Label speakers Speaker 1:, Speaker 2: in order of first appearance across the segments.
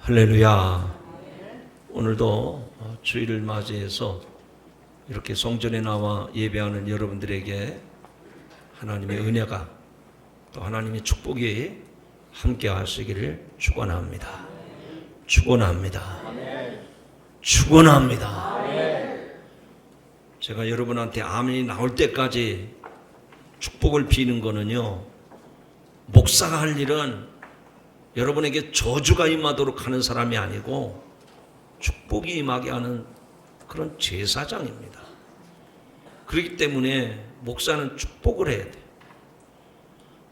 Speaker 1: 할렐루야. 오늘도 주일을 맞이해서 이렇게 성전에 나와 예배하는 여러분들에게 하나님의 은혜가 또 하나님의 축복이 함께 하시기를 축원합니다. 축원합니다. 축원합니다. 제가 여러분한테 아멘이 나올 때까지 축복을 비는 거는요, 목사가 할 일은 여러분에게 저주가 임하도록 하는 사람이 아니고 축복이 임하게 하는 그런 제사장입니다. 그렇기 때문에 목사는 축복을 해야 돼요.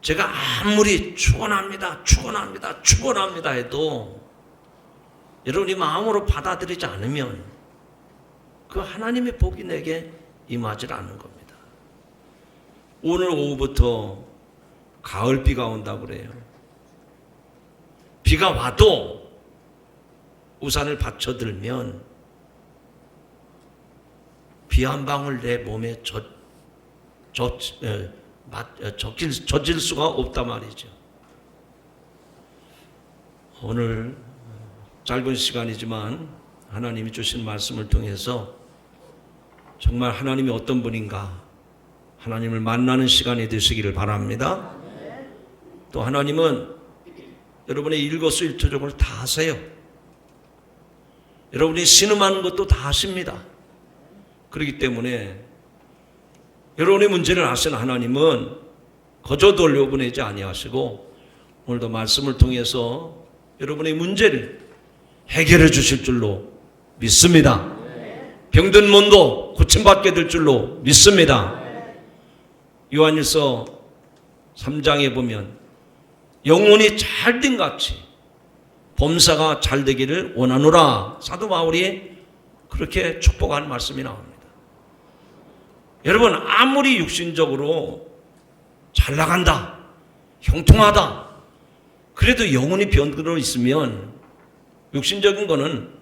Speaker 1: 제가 아무리 축원합니다, 축원합니다, 축원합니다 해도 여러분이 마음으로 받아들이지 않으면 그 하나님의 복이 내게 임하지 않는 겁니다. 오늘 오후부터 가을비가 온다고 그래요. 비가 와도 우산을 받쳐들면 비 한 방울 내 몸에 젖을 수가 없단 말이죠. 오늘 짧은 시간이지만 하나님이 주신 말씀을 통해서 정말 하나님이 어떤 분인가 하나님을 만나는 시간이 되시기를 바랍니다. 또 하나님은 여러분의 일거수일투족을 다 아세요. 여러분이 신음하는 것도 다 아십니다. 그렇기 때문에 여러분의 문제를 아시는 하나님은 거저 돌려보내지 아니하시고 오늘도 말씀을 통해서 여러분의 문제를 해결해 주실 줄로 믿습니다. 병든 몸도 고침받게 될 줄로 믿습니다. 요한일서 3장에 보면 영혼이 잘된 같이 범사가 잘 되기를 원하노라. 사도 바울이 그렇게 축복하는 말씀이 나옵니다. 여러분, 아무리 육신적으로 잘 나간다, 형통하다, 그래도 영혼이 병들어 있으면 육신적인 거는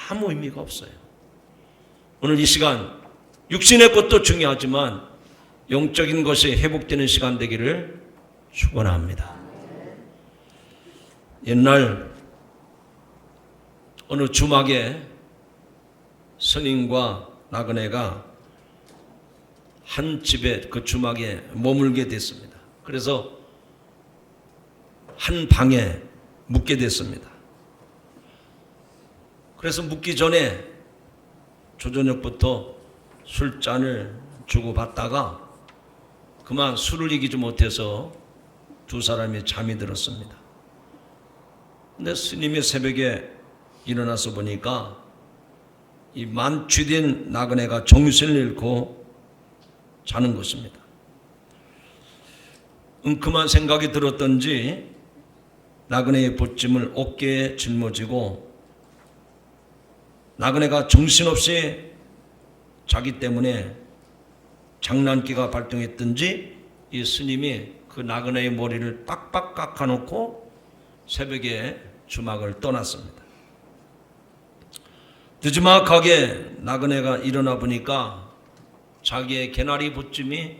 Speaker 1: 아무 의미가 없어요. 오늘 이 시간 육신의 것도 중요하지만 영적인 것이 회복되는 시간 되기를 축원합니다. 옛날 어느 주막에 스님과 나그네가 한 집에 그 주막에 머물게 됐습니다. 그래서 한 방에 묵게 됐습니다. 그래서 묵기 전에 조저녁부터 술잔을 주고받다가 그만 술을 이기지 못해서 두 사람이 잠이 들었습니다. 근데 스님이 새벽에 일어나서 보니까 이 만취된 나그네가 정신을 잃고 자는 것입니다. 그만 생각이 들었던지 나그네의 보찜을 어깨에 짊어지고 나그네가 정신없이 자기 때문에 장난기가 발동했든지 이 스님이 그 나그네의 머리를 빡빡 깎아놓고 새벽에 주막을 떠났습니다. 늦지막하게 나그네가 일어나 보니까 자기의 개나리 보찜이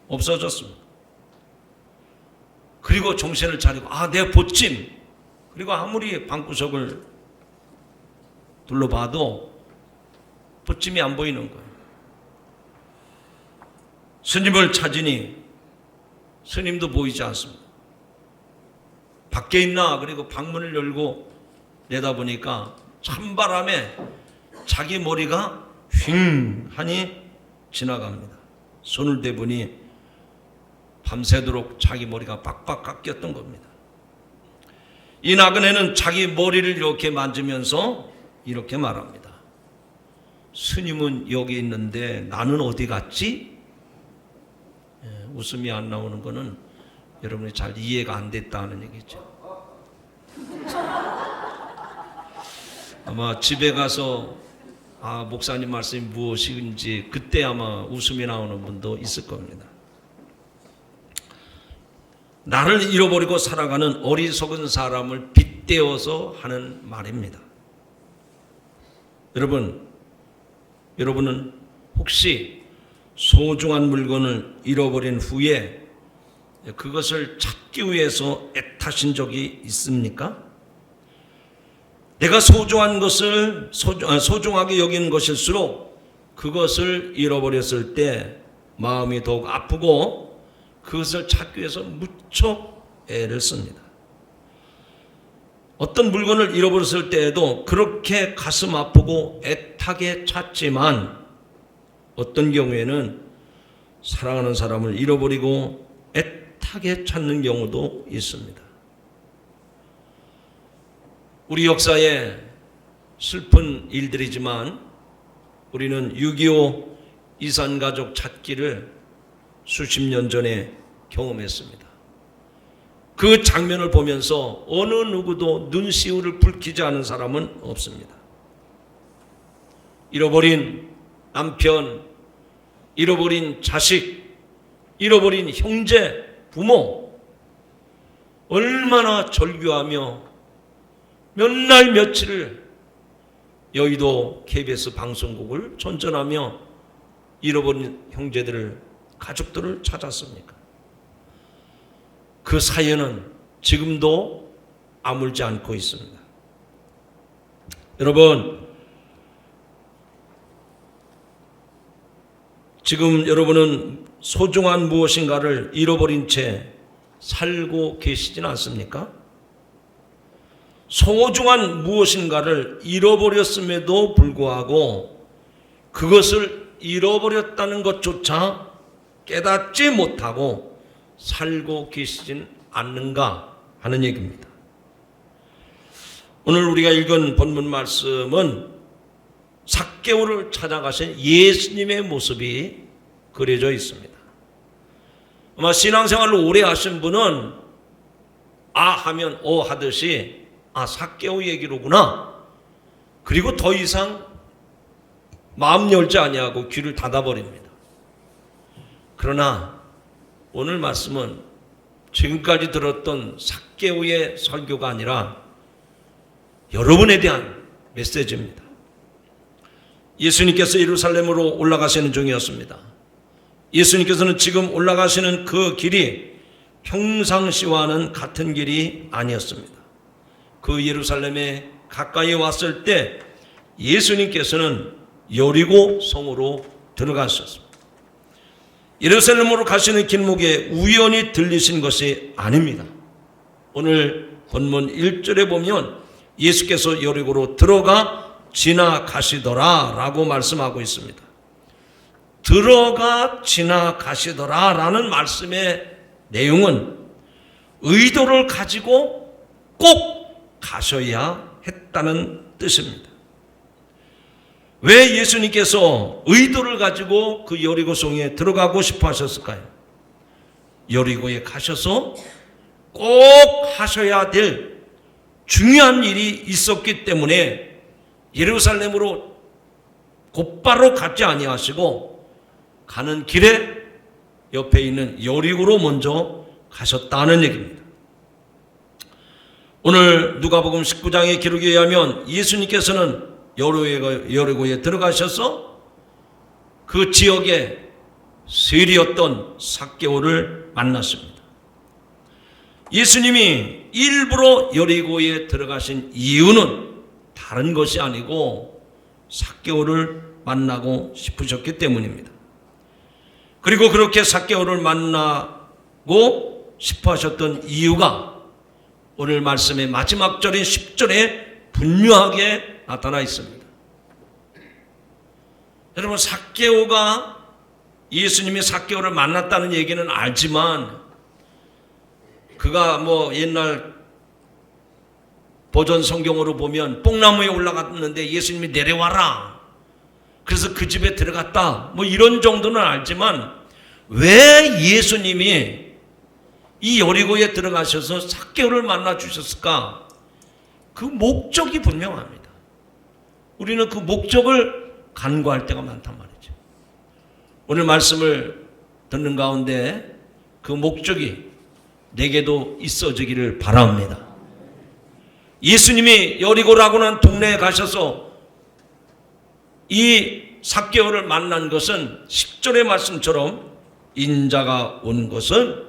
Speaker 1: 없어졌습니다. 그리고 정신을 차리고 내 보찜. 그리고 아무리 방구석을 둘러봐도 보찜이 안 보이는 거예요. 스님을 찾으니 스님도 보이지 않습니다. 밖에 있나? 그리고 방문을 열고 내다보니까 찬바람에 자기 머리가 휙 하니 지나갑니다. 손을 대보니 밤새도록 자기 머리가 빡빡 깎였던 겁니다. 이 나그네는 자기 머리를 이렇게 만지면서 이렇게 말합니다. 스님은 여기 있는데 나는 어디 갔지? 웃음이 안 나오는 거는 여러분이 잘 이해가 안 됐다는 얘기죠. 아마 집에 가서 목사님 말씀이 무엇인지 그때 아마 웃음이 나오는 분도 있을 겁니다. 나를 잃어버리고 살아가는 어리석은 사람을 빗대어서 하는 말입니다. 여러분은 혹시 소중한 물건을 잃어버린 후에 그것을 찾기 위해서 애타신 적이 있습니까? 내가 소중한 것을 소중하게 여기는 것일수록 그것을 잃어버렸을 때 마음이 더욱 아프고 그것을 찾기 위해서 무척 애를 씁니다. 어떤 물건을 잃어버렸을 때에도 그렇게 가슴 아프고 애타게 찾지만 어떤 경우에는 사랑하는 사람을 잃어버리고 애타게 찾는 경우도 있습니다. 우리 역사에 슬픈 일들이지만 우리는 6.25 이산가족 찾기를 수십 년 전에 경험했습니다. 그 장면을 보면서 어느 누구도 눈시울을 붉히지 않은 사람은 없습니다. 잃어버린 남편, 잃어버린 자식, 잃어버린 형제, 부모, 얼마나 절규하며 몇 날 며칠을 여의도 KBS 방송국을 전전하며 잃어버린 형제들을, 가족들을 찾았습니까? 그 사연은 지금도 아물지 않고 있습니다. 여러분, 지금 여러분은 소중한 무엇인가를 잃어버린 채 살고 계시진 않습니까? 소중한 무엇인가를 잃어버렸음에도 불구하고 그것을 잃어버렸다는 것조차 깨닫지 못하고 살고 계시진 않는가 하는 얘기입니다. 오늘 우리가 읽은 본문 말씀은 삭개오를 찾아가신 예수님의 모습이 그려져 있습니다. 아마 신앙생활을 오래 하신 분은 아 하면 오 하듯이 아 삭개오 얘기로구나, 그리고 더 이상 마음 열지 아니하고 귀를 닫아버립니다. 그러나 오늘 말씀은 지금까지 들었던 삭개오의 설교가 아니라 여러분에 대한 메시지입니다. 예수님께서 예루살렘으로 올라가시는 중이었습니다. 예수님께서는 지금 올라가시는 그 길이 평상시와는 같은 길이 아니었습니다. 그 예루살렘에 가까이 왔을 때 예수님께서는 여리고 성으로 들어가셨습니다. 예루살렘으로 가시는 길목에 우연히 들리신 것이 아닙니다. 오늘 본문 1절에 보면 예수께서 여리고로 들어가 지나가시더라 라고 말씀하고 있습니다. 들어가 지나가시더라 라는 말씀의 내용은 의도를 가지고 꼭 가셔야 했다는 뜻입니다. 왜 예수님께서 의도를 가지고 그 여리고성에 들어가고 싶어 하셨을까요? 여리고에 가셔서 꼭 하셔야 될 중요한 일이 있었기 때문에 예루살렘으로 곧바로 가지 아니하시고 가는 길에 옆에 있는 여리고로 먼저 가셨다는 얘기입니다. 오늘 누가복음 19장의 기록에 의하면 예수님께서는 여리고에 들어가셔서 그 지역의 세리였던 삭개오를 만났습니다. 예수님이 일부러 여리고에 들어가신 이유는 다른 것이 아니고 삭개오를 만나고 싶으셨기 때문입니다. 그리고 그렇게 삭개오를 만나고 싶어 하셨던 이유가 오늘 말씀의 마지막 절인 10절에 분명하게 나타나 있습니다. 여러분, 삭개오가 예수님이 삭개오를 만났다는 얘기는 알지만 그가 옛날 버전 성경으로 보면 뽕나무에 올라갔는데 예수님이 내려와라, 그래서 그 집에 들어갔다, 이런 정도는 알지만 왜 예수님이 이 여리고에 들어가셔서 삭개오를 만나 주셨을까? 그 목적이 분명합니다. 우리는 그 목적을 간과할 때가 많단 말이죠. 오늘 말씀을 듣는 가운데 그 목적이 내게도 있어지기를 바랍니다. 예수님이 여리고라고는 동네에 가셔서 이 삭개오를 만난 것은 10절의 말씀처럼 인자가 온 것은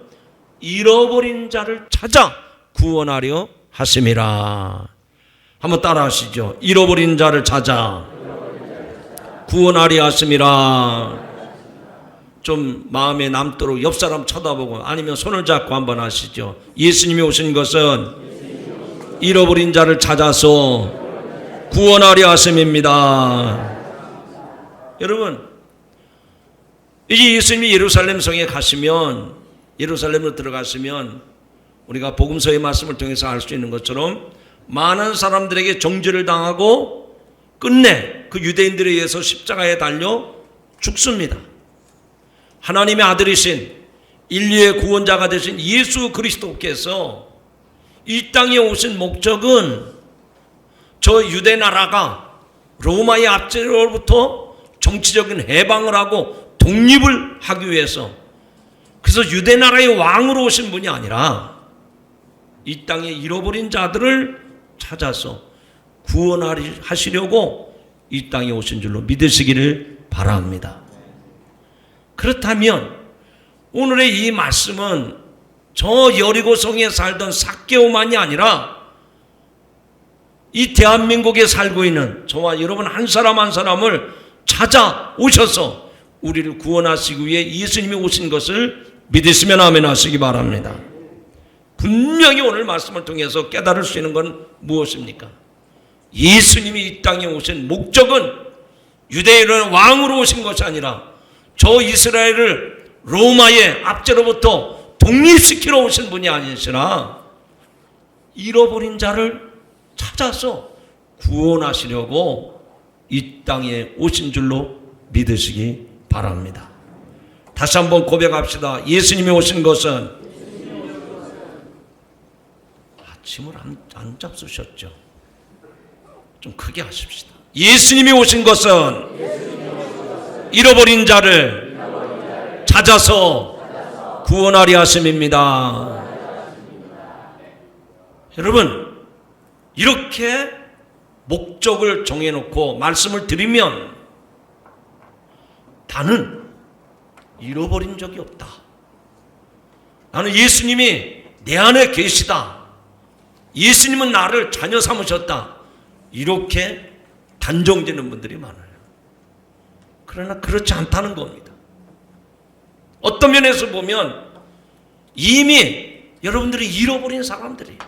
Speaker 1: 잃어버린 자를 찾아 구원하려 하심이라. 한번 따라 하시죠. 잃어버린 자를 찾아 구원하리 하심이라. 좀 마음에 남도록 옆 사람 쳐다보고 아니면 손을 잡고 한번 하시죠. 예수님이 오신 것은 잃어버린 자를 찾아서 구원하려 하심입니다. 여러분, 이제 예수님이 예루살렘 성에 가시면, 예루살렘으로 들어가시면 우리가 복음서의 말씀을 통해서 알 수 있는 것처럼 많은 사람들에게 정죄를 당하고 끝내 그 유대인들에 의해서 십자가에 달려 죽습니다. 하나님의 아들이신 인류의 구원자가 되신 예수 그리스도께서 이 땅에 오신 목적은 저 유대 나라가 로마의 압제로부터 정치적인 해방을 하고 독립을 하기 위해서, 그래서 유대 나라의 왕으로 오신 분이 아니라 이 땅에 잃어버린 자들을 찾아서 구원하시려고 이 땅에 오신 줄로 믿으시기를 바랍니다. 그렇다면 오늘의 이 말씀은 저 여리고성에 살던 삭개오만이 아니라 이 대한민국에 살고 있는 저와 여러분 한 사람 한 사람을 찾아오셔서 우리를 구원하시기 위해 예수님이 오신 것을 믿으시면 아멘 하시기 바랍니다. 분명히 오늘 말씀을 통해서 깨달을 수 있는 건 무엇입니까? 예수님이 이 땅에 오신 목적은 유대인의 왕으로 오신 것이 아니라 저 이스라엘을 로마의 압제로부터 독립시키러 오신 분이 아니시라 잃어버린 자를 찾아서 구원하시려고 이 땅에 오신 줄로 믿으시기 바랍니다. 다시 한번 고백합시다. 예수님이 오신 것은 아침을 안 잡수셨죠? 좀 크게 하십시다. 예수님이 오신 것은 잃어버린 자를 찾아서 구원하려 하심입니다. 여러분, 이렇게 목적을 정해놓고 말씀을 드리면 나는 잃어버린 적이 없다. 나는 예수님이 내 안에 계시다. 예수님은 나를 자녀 삼으셨다. 이렇게 단정되는 분들이 많아요. 그러나 그렇지 않다는 겁니다. 어떤 면에서 보면 이미 여러분들이 잃어버린 사람들이에요.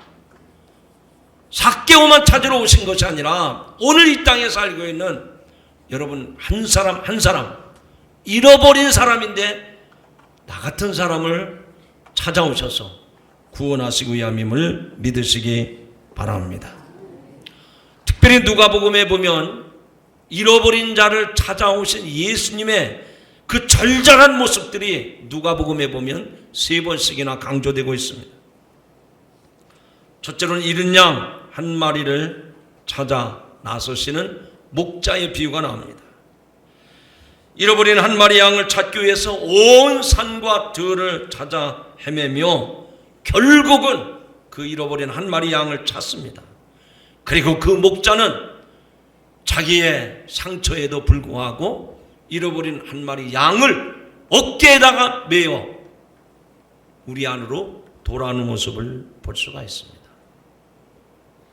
Speaker 1: 삭개오만 찾으러 오신 것이 아니라 오늘 이 땅에 살고 있는 여러분 한 사람 한 사람 잃어버린 사람인데 나 같은 사람을 찾아오셔서 구원하시기 위함임을 믿으시기 바랍니다. 특별히 누가복음에 보면 잃어버린 자를 찾아오신 예수님의 그 절절한 모습들이 누가복음에 보면 3번씩이나 강조되고 있습니다. 첫째로는 잃은 양 한 마리를 찾아 나서시는 목자의 비유가 나옵니다. 잃어버린 한 마리 양을 찾기 위해서 온 산과 들을 찾아 헤매며 결국은 그 잃어버린 한 마리 양을 찾습니다. 그리고 그 목자는 자기의 상처에도 불구하고 잃어버린 한 마리 양을 어깨에다가 메어 우리 안으로 돌아오는 모습을 볼 수가 있습니다.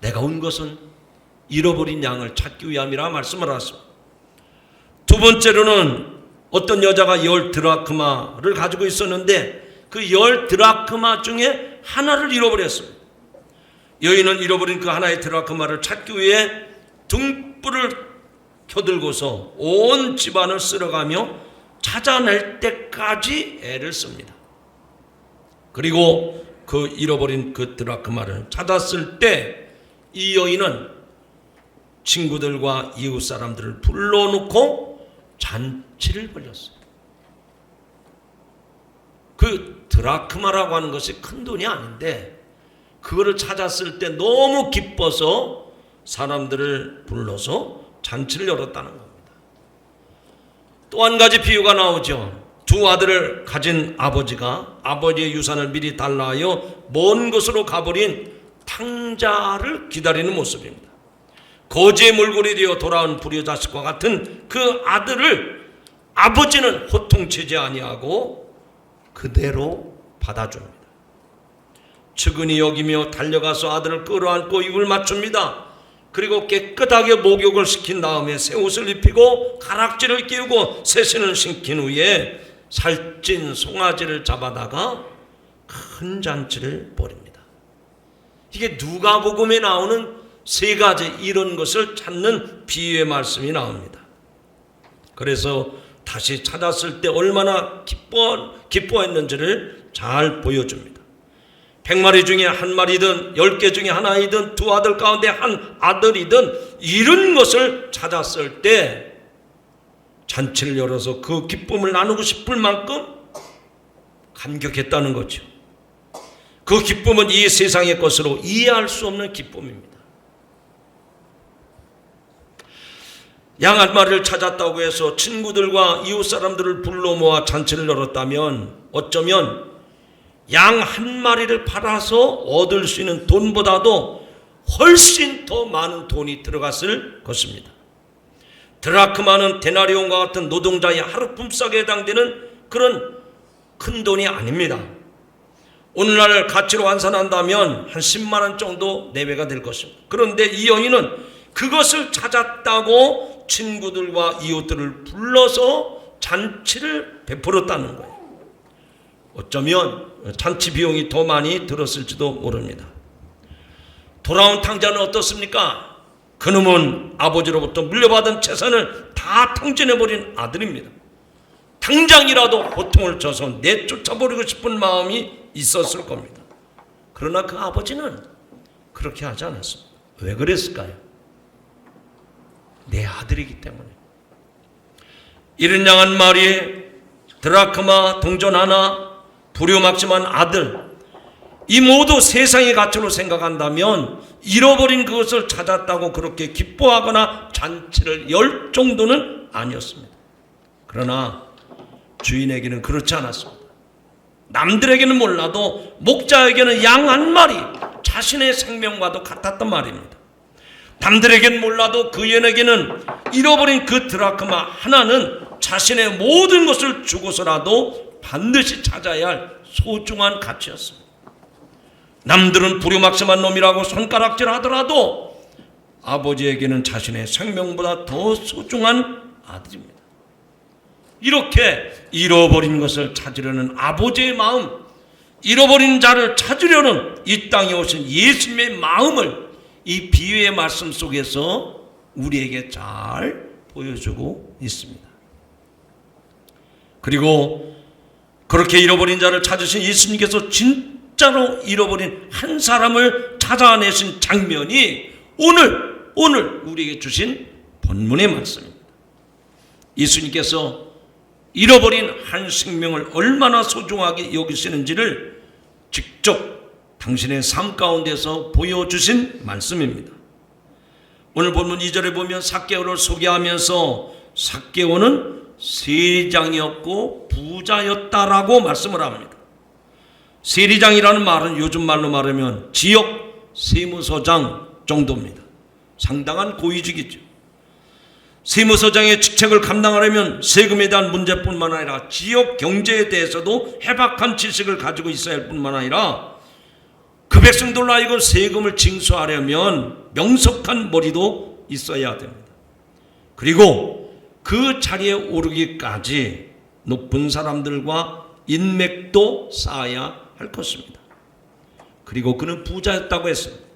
Speaker 1: 내가 온 것은 잃어버린 양을 찾기 위함이라 말씀을 하셨습니다. 두 번째로는 어떤 여자가 10 드라크마를 가지고 있었는데 그 10 드라크마 중에 하나를 잃어버렸습니다. 여인은 잃어버린 그 하나의 드라크마를 찾기 위해 등불을 켜들고서 온 집안을 쓸어가며 찾아낼 때까지 애를 씁니다. 그리고 그 잃어버린 그 드라크마를 찾았을 때 이 여인은 친구들과 이웃 사람들을 불러놓고 잔치를 벌였어요. 그 드라크마라고 하는 것이 큰 돈이 아닌데 그거를 찾았을 때 너무 기뻐서 사람들을 불러서 잔치를 열었다는 겁니다. 또 한 가지 비유가 나오죠. 두 아들을 가진 아버지가 아버지의 유산을 미리 달라 하여 먼 곳으로 가버린 탕자를 기다리는 모습입니다. 거지의 몰골이 되어 돌아온 불효자식과 같은 그 아들을 아버지는 호통치지 아니하고 그대로 받아줍니다. 측은히 여기며 달려가서 아들을 끌어안고 입을 맞춥니다. 그리고 깨끗하게 목욕을 시킨 다음에 새 옷을 입히고 가락지를 끼우고 새 신을 신긴 후에 살찐 송아지를 잡아다가 큰 잔치를 벌입니다. 이게 누가복음에 나오는 세 가지 이런 것을 찾는 비유의 말씀이 나옵니다. 그래서 다시 찾았을 때 얼마나 기뻐했는지를 잘 보여줍니다. 100마리 중에 한 마리든 10개 중에 하나이든 두 아들 가운데 한 아들이든 이런 것을 찾았을 때 잔치를 열어서 그 기쁨을 나누고 싶을 만큼 감격했다는 거죠. 그 기쁨은 이 세상의 것으로 이해할 수 없는 기쁨입니다. 양 한 마리를 찾았다고 해서 친구들과 이웃 사람들을 불러 모아 잔치를 열었다면 어쩌면 양 한 마리를 팔아서 얻을 수 있는 돈보다도 훨씬 더 많은 돈이 들어갔을 것입니다. 드라크마는 데나리온과 같은 노동자의 하루 품삯에 해당되는 그런 큰 돈이 아닙니다. 오늘날 가치로 환산한다면 한 10만 원 정도 내외가 될 것입니다. 그런데 이 여인은 그것을 찾았다고 친구들과 이웃들을 불러서 잔치를 베풀었다는 거예요. 어쩌면 잔치 비용이 더 많이 들었을지도 모릅니다. 돌아온 탕자는 어떻습니까? 그놈은 아버지로부터 물려받은 재산을 다 탕진해버린 아들입니다. 당장이라도 고통을 줘서 내쫓아버리고 싶은 마음이 있었을 겁니다. 그러나 그 아버지는 그렇게 하지 않았습니다. 왜 그랬을까요? 내 아들이기 때문에. 70양 한 마리에 드라크마 동전 하나, 부려막심한 아들, 이 모두 세상의 가치로 생각한다면 잃어버린 그것을 찾았다고 그렇게 기뻐하거나 잔치를 열 정도는 아니었습니다. 그러나 주인에게는 그렇지 않았습니다. 남들에게는 몰라도 목자에게는 양 한 마리, 자신의 생명과도 같았단 말입니다. 남들에게는 몰라도 그에게는 잃어버린 그 드라크마 하나는 자신의 모든 것을 주고서라도 반드시 찾아야 할 소중한 가치였습니다. 남들은 부려막심한 놈이라고 손가락질 하더라도 아버지에게는 자신의 생명보다 더 소중한 아들입니다. 이렇게 잃어버린 것을 찾으려는 아버지의 마음, 잃어버린 자를 찾으려는 이 땅에 오신 예수님의 마음을 이 비유의 말씀 속에서 우리에게 잘 보여주고 있습니다. 그리고 그렇게 잃어버린 자를 찾으신 예수님께서 진짜로 잃어버린 한 사람을 찾아내신 장면이 오늘 우리에게 주신 본문의 말씀입니다. 예수님께서 잃어버린 한 생명을 얼마나 소중하게 여기시는지를 직접 당신의 삶 가운데서 보여주신 말씀입니다. 오늘 본문 2절에 보면 삭개오를 소개하면서 삭개오는 세리장이었고 부자였다라고 말씀을 합니다. 세리장이라는 말은 요즘 말로 말하면 지역 세무서장 정도입니다. 상당한 고위직이죠. 세무서장의 직책을 감당하려면 세금에 대한 문제뿐만 아니라 지역 경제에 대해서도 해박한 지식을 가지고 있어야 할 뿐만 아니라 그 백성들로 하여금 세금을 징수하려면 명석한 머리도 있어야 됩니다. 그리고 그 자리에 오르기까지 높은 사람들과 인맥도 쌓아야 할 것입니다. 그리고 그는 부자였다고 했습니다.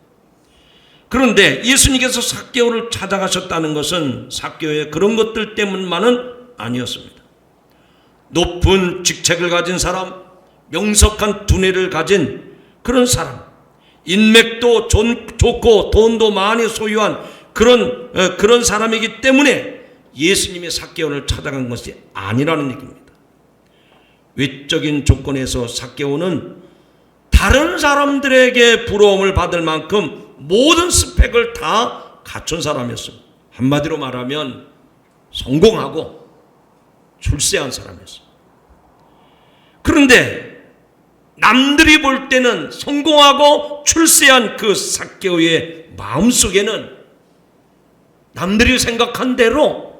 Speaker 1: 그런데 예수님께서 삭개오를 찾아가셨다는 것은 삭개오의 그런 것들 때문만은 아니었습니다. 높은 직책을 가진 사람, 명석한 두뇌를 가진 그런 사람, 인맥도 좋고 돈도 많이 소유한 그런 사람이기 때문에 예수님의 삭개오를 찾아간 것이 아니라는 얘기입니다. 외적인 조건에서 삭개오는 다른 사람들에게 부러움을 받을 만큼 모든 스펙을 다 갖춘 사람이었습니다. 한마디로 말하면 성공하고 출세한 사람이었습니다. 그런데 남들이 볼 때는 성공하고 출세한 그 삭개오의 마음속에는 남들이 생각한 대로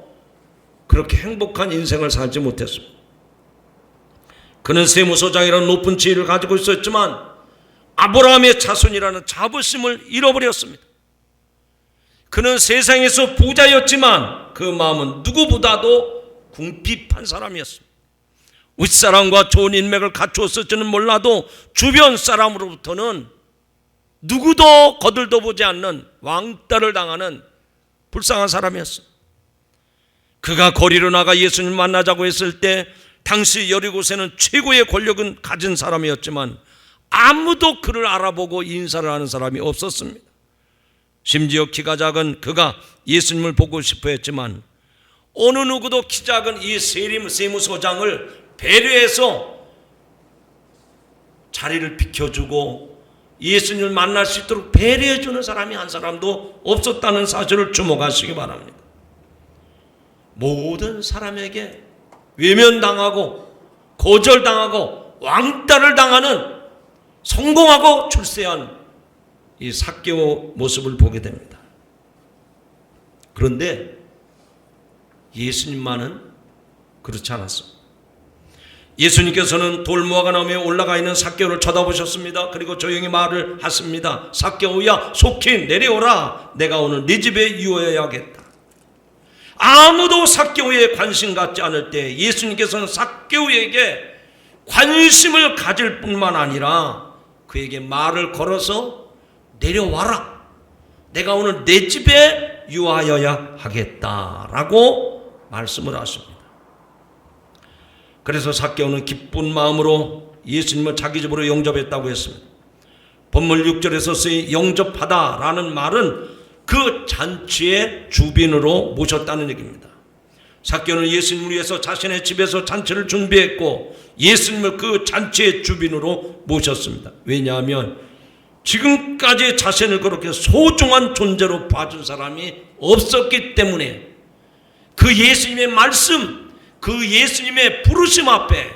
Speaker 1: 그렇게 행복한 인생을 살지 못했습니다. 그는 세무서장이라는 높은 지위를 가지고 있었지만 아브라함의 자손이라는 자부심을 잃어버렸습니다. 그는 세상에서 부자였지만 그 마음은 누구보다도 궁핍한 사람이었습니다. 윗사람과 좋은 인맥을 갖추었을지는 몰라도 주변 사람으로부터는 누구도 거들떠 보지 않는 왕따를 당하는 불쌍한 사람이었어요. 그가 거리로 나가 예수님을 만나자고 했을 때 당시 여리고세는 최고의 권력은 가진 사람이었지만 아무도 그를 알아보고 인사를 하는 사람이 없었습니다. 심지어 키가 작은 그가 예수님을 보고 싶어 했지만 어느 누구도 키 작은 이 세무서장을 배려해서 자리를 비켜주고 예수님을 만날 수 있도록 배려해주는 사람이 한 사람도 없었다는 사실을 주목하시기 바랍니다. 모든 사람에게 외면당하고 거절당하고 왕따를 당하는 성공하고 출세한 이 삭개오 모습을 보게 됩니다. 그런데 예수님만은 그렇지 않았습니다. 예수님께서는 돌무화과 나무에 올라가 있는 삭개오를 쳐다보셨습니다. 그리고 조용히 말을 하십니다. 삭개오야, 속히 내려오라. 내가 오늘 네 집에 유하여야겠다. 아무도 삭개오에 관심 갖지 않을 때 예수님께서는 삭개오에게 관심을 가질 뿐만 아니라 그에게 말을 걸어서 내려와라. 내가 오늘 내 집에 유하여야 하겠다라고 말씀을 하십니다. 그래서 삭개오는 기쁜 마음으로 예수님을 자기 집으로 영접했다고 했습니다. 본문 6절에서 쓰인 영접하다라는 말은 그 잔치의 주빈으로 모셨다는 얘기입니다. 삭개오는 예수님을 위해서 자신의 집에서 잔치를 준비했고 예수님을 그 잔치의 주빈으로 모셨습니다. 왜냐하면 지금까지 자신을 그렇게 소중한 존재로 봐준 사람이 없었기 때문에 그 예수님의 말씀, 그 예수님의 부르심 앞에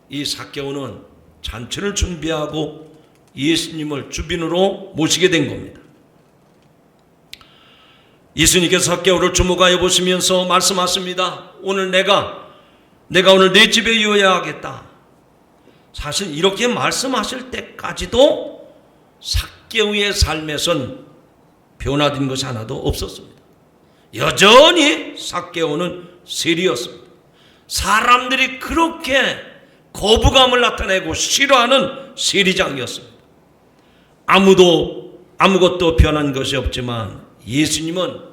Speaker 1: 이 삭개오는 잔치를 준비하고 예수님을 주빈으로 모시게 된 겁니다. 예수님께서 삭개오를 주목하여 보시면서 말씀하십니다. 오늘 내가 오늘 내 집에 유하여야 하겠다. 사실 이렇게 말씀하실 때까지도 삭개오의 삶에선 변화된 것이 하나도 없었습니다. 여전히 삭개오는 세리였습니다. 사람들이 그렇게 거부감을 나타내고 싫어하는 세리장이었습니다. 아무것도 변한 것이 없지만 예수님은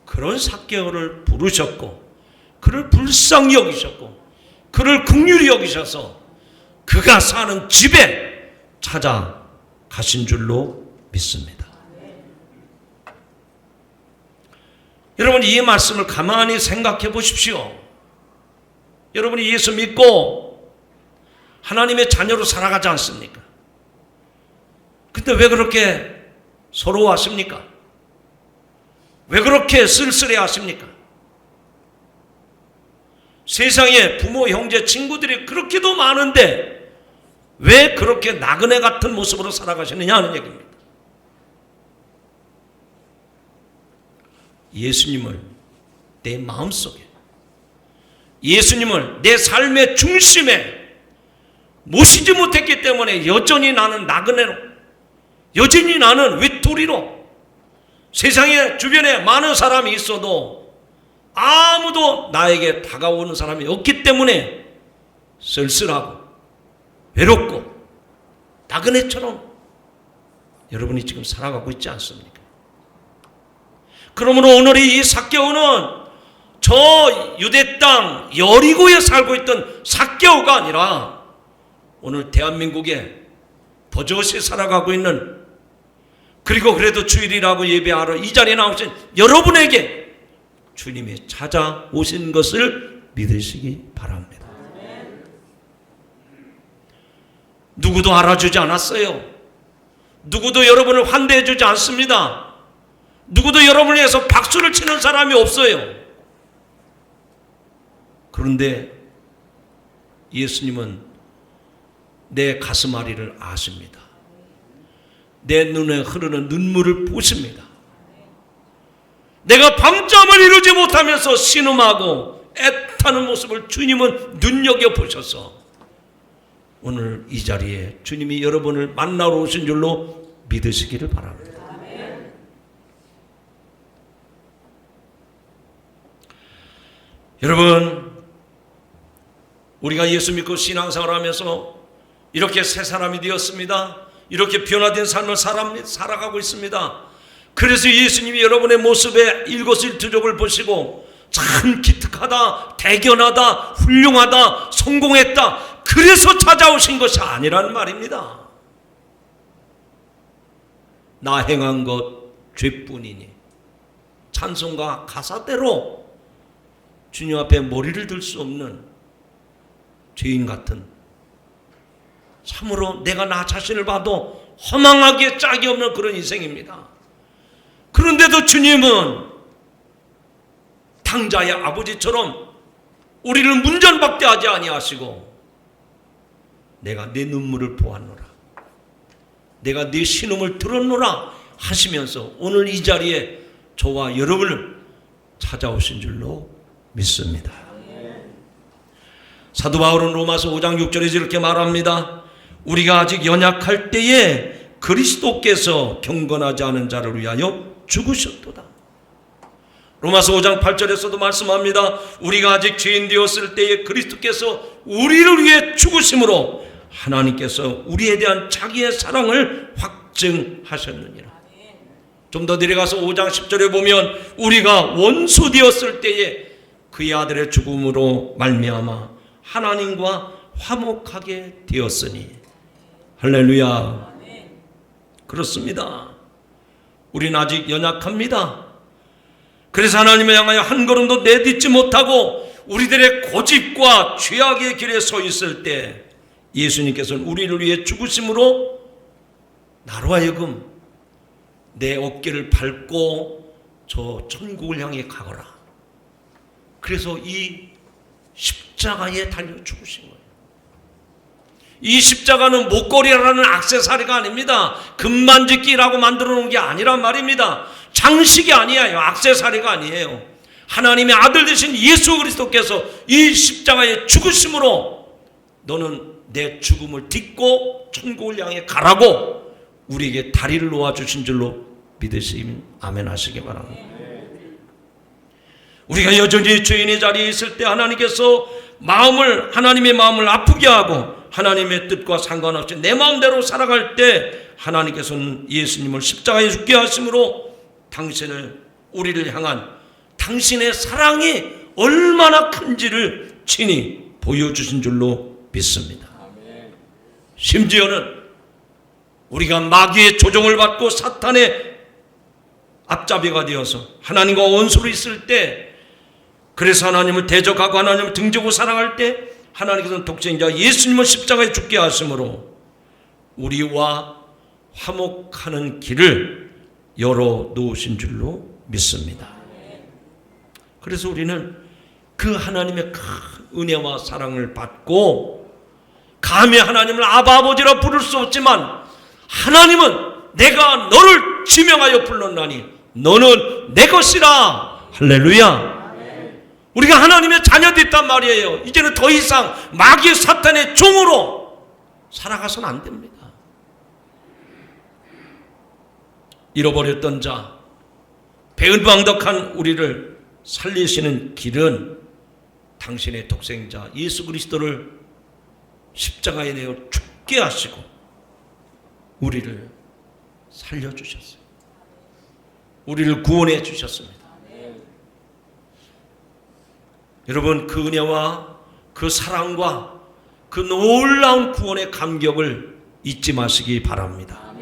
Speaker 1: 그런 삭개오를 부르셨고 그를 불쌍히 여기셨고 그를 긍휼히 여기셔서 그가 사는 집에 찾아가신 줄로 믿습니다. 여러분, 이 말씀을 가만히 생각해 보십시오. 여러분이 예수 믿고 하나님의 자녀로 살아가지 않습니까? 근데 왜 그렇게 서러워하십니까? 왜 그렇게 쓸쓸해 하십니까? 세상에 부모, 형제, 친구들이 그렇게도 많은데 왜 그렇게 나그네 같은 모습으로 살아가시느냐 하는 얘기입니다. 예수님을 내 마음속에, 예수님을 내 삶의 중심에 모시지 못했기 때문에 여전히 나는 나그네로, 여전히 나는 외톨이로, 세상에 주변에 많은 사람이 있어도 아무도 나에게 다가오는 사람이 없기 때문에 쓸쓸하고 외롭고 나그네처럼 여러분이 지금 살아가고 있지 않습니까? 그러므로 오늘 이 삭개오는 저 유대 땅 여리고에 살고 있던 삭개오가 아니라 오늘 대한민국에 버젓이 살아가고 있는, 그리고 그래도 주일이라고 예배하러 이 자리에 나오신 여러분에게 주님이 찾아오신 것을 믿으시기 바랍니다. 누구도 알아주지 않았어요. 누구도 여러분을 환대해 주지 않습니다. 누구도 여러분을 위해서 박수를 치는 사람이 없어요. 그런데 예수님은 내 가슴앓이를 아십니다. 내 눈에 흐르는 눈물을 보십니다. 내가 밤잠을 이루지 못하면서 신음하고 애타는 모습을 주님은 눈여겨보셔서 오늘 이 자리에 주님이 여러분을 만나러 오신 줄로 믿으시기를 바랍니다. 여러분, 우리가 예수 믿고 신앙생활을 하면서 이렇게 새 사람이 되었습니다. 이렇게 변화된 삶을 살아가고 있습니다. 그래서 예수님이 여러분의 모습에 일거수일투족을 보시고 참 기특하다, 대견하다, 훌륭하다, 성공했다, 그래서 찾아오신 것이 아니란 말입니다. 나 행한 것 죄뿐이니 찬송가 가사대로 주님 앞에 머리를 들 수 없는 죄인 같은, 참으로 내가 나 자신을 봐도 허망하기에 짝이 없는 그런 인생입니다. 그런데도 주님은 탕자의 아버지처럼 우리를 문전박대 하지 아니하시고 내가 내 눈물을 보았노라, 내가 네 신음을 들었노라 하시면서 오늘 이 자리에 저와 여러분을 찾아오신 줄로 믿습니다. 사도 바울은 로마서 5장 6절에서 이렇게 말합니다. 우리가 아직 연약할 때에 그리스도께서 경건하지 않은 자를 위하여 죽으셨도다. 로마서 5장 8절에서도 말씀합니다. 우리가 아직 죄인 되었을 때에 그리스도께서 우리를 위해 죽으심으로 하나님께서 우리에 대한 자기의 사랑을 확증하셨느니라. 좀 더 내려가서 5장 10절에 보면 우리가 원수 되었을 때에 그의 아들의 죽음으로 말미암아 하나님과 화목하게 되었으니, 할렐루야. 그렇습니다. 우리는 아직 연약합니다. 그래서 하나님을 향하여 한 걸음도 내딛지 못하고 우리들의 고집과 죄악의 길에 서 있을 때 예수님께서는 우리를 위해 죽으심으로 나로 하여금 내 어깨를 밟고 저 천국을 향해 가거라, 그래서 이 십자가에 달려 죽으신 거예요. 이 십자가는 목걸이라는 액세서리가 아닙니다. 금만지기라고 만들어 놓은 게 아니란 말입니다. 장식이 아니에요. 액세서리가 아니에요. 하나님의 아들 되신 예수 그리스도께서 이 십자가에 죽으심으로 너는 내 죽음을 딛고 천국을 향해 가라고 우리에게 다리를 놓아주신 줄로 믿으시면 아멘 하시기 바랍니다. 우리가 여전히 죄인의 자리에 있을 때 하나님께서 하나님의 마음을 아프게 하고 하나님의 뜻과 상관없이 내 마음대로 살아갈 때 하나님께서는 예수님을 십자가에 죽게 하심으로 우리를 향한 당신의 사랑이 얼마나 큰지를 친히 보여주신 줄로 믿습니다. 심지어는 우리가 마귀의 조종을 받고 사탄의 앞잡이가 되어서 하나님과 원수로 있을 때, 그래서 하나님을 대적하고 하나님을 등지고 살아갈 때 하나님께서는 독생자 예수님을 십자가에 죽게 하심으로 우리와 화목하는 길을 열어놓으신 줄로 믿습니다. 그래서 우리는 그 하나님의 큰 은혜와 사랑을 받고 감히 하나님을 아바 아버지라 부를 수 없지만 하나님은 내가 너를 지명하여 불렀나니 너는 내 것이라. 할렐루야. 우리가 하나님의 자녀됐단 말이에요. 이제는 더 이상 마귀 사탄의 종으로 살아가서는 안 됩니다. 잃어버렸던 자, 배은망덕한 우리를 살리시는 길은 당신의 독생자 예수 그리스도를 십자가에 내어 죽게 하시고 우리를 살려주셨어요. 우리를 구원해 주셨습니다. 여러분, 그 은혜와 그 사랑과 그 놀라운 구원의 감격을 잊지 마시기 바랍니다.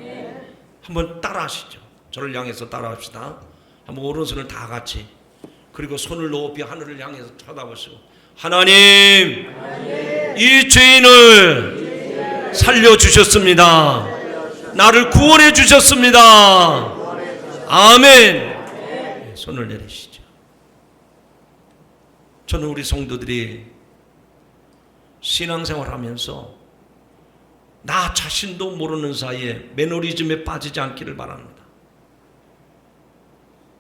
Speaker 1: 한번 따라하시죠. 저를 향해서 따라합시다. 한번 오른손을 다 같이, 그리고 손을 높이 하늘을 향해서 쳐다보시고, 하나님, 이 죄인을 살려주셨습니다. 나를 구원해 주셨습니다. 아멘. 손을 내리시죠. 저는 우리 성도들이 신앙생활 하면서 나 자신도 모르는 사이에 매너리즘에 빠지지 않기를 바랍니다.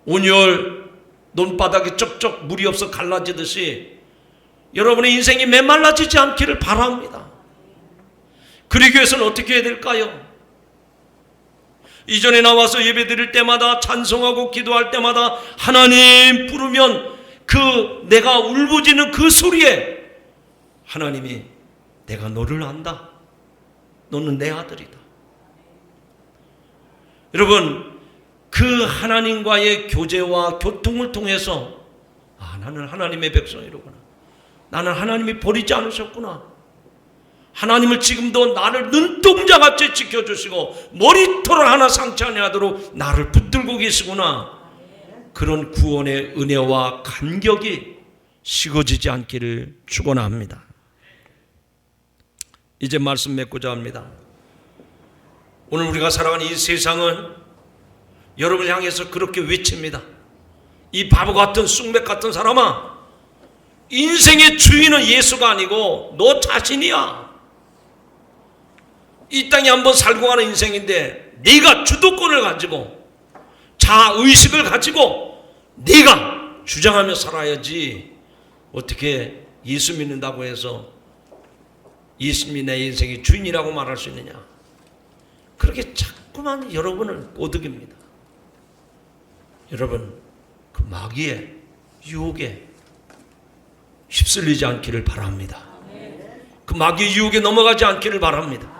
Speaker 1: 온열 논바닥에 쩍쩍 물이 없어 갈라지듯이 여러분의 인생이 메말라지지 않기를 바랍니다. 그러기 위해서는 어떻게 해야 될까요? 이전에 나와서 예배 드릴 때마다 찬송하고 기도할 때마다 하나님 부르면 그 내가 울부짖는 그 소리에 하나님이 내가 너를 안다. 너는 내 아들이다. 여러분, 그 하나님과의 교제와 교통을 통해서 나는 하나님의 백성이로구나. 나는 하나님이 버리지 않으셨구나. 하나님을 지금도 나를 눈동자같이 지켜주시고 머리털을 하나 상처 아니하도록 나를 붙들고 계시구나. 그런 구원의 은혜와 감격이 식어지지 않기를 축원합니다. 이제 말씀 맺고자 합니다. 오늘 우리가 살아가는 이 세상은 여러분을 향해서 그렇게 외칩니다. 이 바보 같은 쑥맥 같은 사람아, 인생의 주인은 예수가 아니고 너 자신이야. 이 땅에 한번 살고 가는 인생인데 네가 주도권을 가지고 자의식을 가지고 네가 주장하며 살아야지. 어떻게 예수 믿는다고 해서 예수님이 내 인생의 주인이라고 말할 수 있느냐. 그렇게 자꾸만 여러분을 꼬드깁니다. 여러분, 그 마귀의 유혹에 휩쓸리지 않기를 바랍니다. 그 마귀의 유혹에 넘어가지 않기를 바랍니다.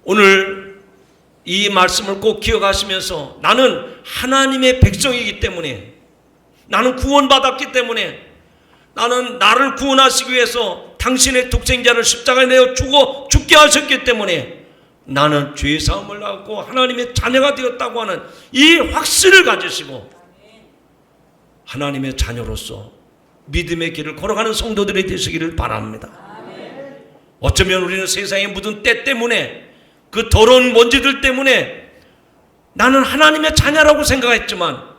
Speaker 1: 오늘 이 말씀을 꼭 기억하시면서 나는 하나님의 백성이기 때문에, 나는 구원받았기 때문에, 나는 나를 구원하시기 위해서 당신의 독생자를 십자가에 내어 죽게 하셨기 때문에 나는 죄의 사함을 받고 하나님의 자녀가 되었다고 하는 이 확신을 가지시고 하나님의 자녀로서 믿음의 길을 걸어가는 성도들이 되시기를 바랍니다. 어쩌면 우리는 세상에 묻은 때 때문에, 그 더러운 먼지들 때문에 나는 하나님의 자녀라고 생각했지만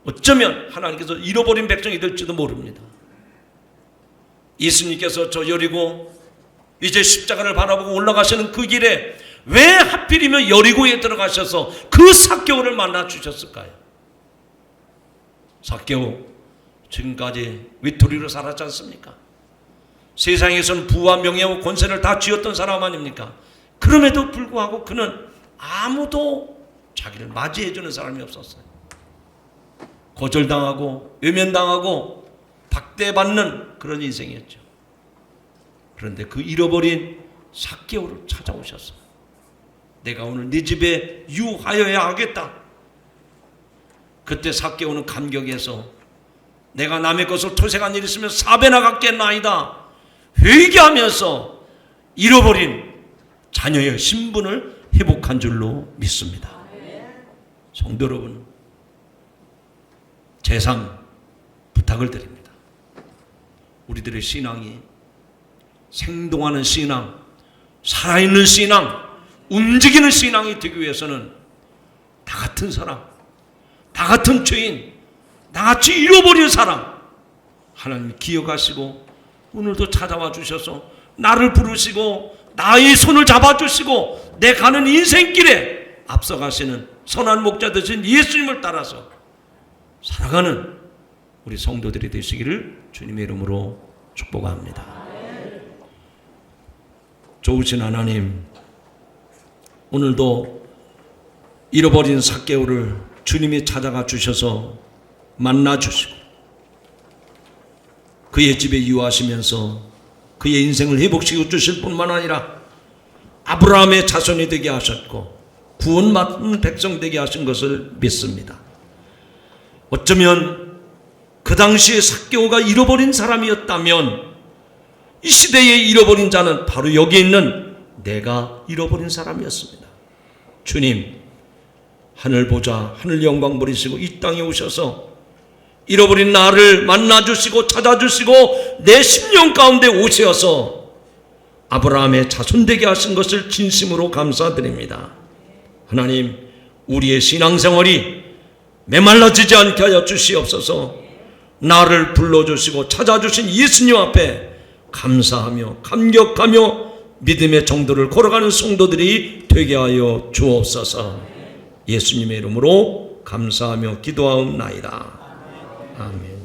Speaker 1: 어쩌면 하나님께서 잃어버린 백성이 될지도 모릅니다. 예수님께서 저 여리고 이제 십자가를 바라보고 올라가시는 그 길에 왜 하필이면 여리고에 들어가셔서 그 삭개오를 만나 주셨을까요? 삭개오, 지금까지 외톨이로 살았지 않습니까? 세상에서는 부와 명예와 권세를 다 쥐었던 사람 아닙니까? 그럼에도 불구하고 그는 아무도 자기를 맞이해주는 사람이 없었어요. 거절당하고 외면당하고 박대받는 그런 인생이었죠. 그런데 그 잃어버린 삭개오를 찾아오셨어요. 내가 오늘 네 집에 유하여야 하겠다. 그때 삭개오는 감격해서 내가 남의 것을 토색한 일 있으면 4배나 갚겠나이다 회개하면서 잃어버린 자녀의 신분을 회복한 줄로 믿습니다. 성도 여러분, 제3 부탁을 드립니다. 우리들의 신앙이 생동하는 신앙, 살아있는 신앙, 움직이는 신앙이 되기 위해서는 나 같은 사람, 나 같은 죄인, 나같이 잃어버린 사람 하나님이 기억하시고 오늘도 찾아와 주셔서 나를 부르시고 나의 손을 잡아주시고 내 가는 인생길에 앞서가시는 선한 목자 되신 예수님을 따라서 살아가는 우리 성도들이 되시기를 주님의 이름으로 축복합니다. 좋으신 하나님, 오늘도 잃어버린 삭개오를 주님이 찾아가 주셔서 만나 주시고 그의 집에 유하시면서 그의 인생을 회복시켜 주실 뿐만 아니라 아브라함의 자손이 되게 하셨고 구원받은 백성 되게 하신 것을 믿습니다. 어쩌면 그 당시에 삭개오가 잃어버린 사람이었다면 이 시대에 잃어버린 자는 바로 여기 있는 내가 잃어버린 사람이었습니다. 주님, 하늘 보자 하늘 영광 버리시고 이 땅에 오셔서 잃어버린 나를 만나주시고 찾아주시고 내 심령 가운데 오셔서 아브라함의 자손되게 하신 것을 진심으로 감사드립니다. 하나님, 우리의 신앙생활이 메말라지지 않게 하여 주시옵소서. 나를 불러주시고 찾아주신 예수님 앞에 감사하며 감격하며 믿음의 정도를 걸어가는 성도들이 되게 하여 주옵소서. 예수님의 이름으로 감사하며 기도하옵나이다. 아멘.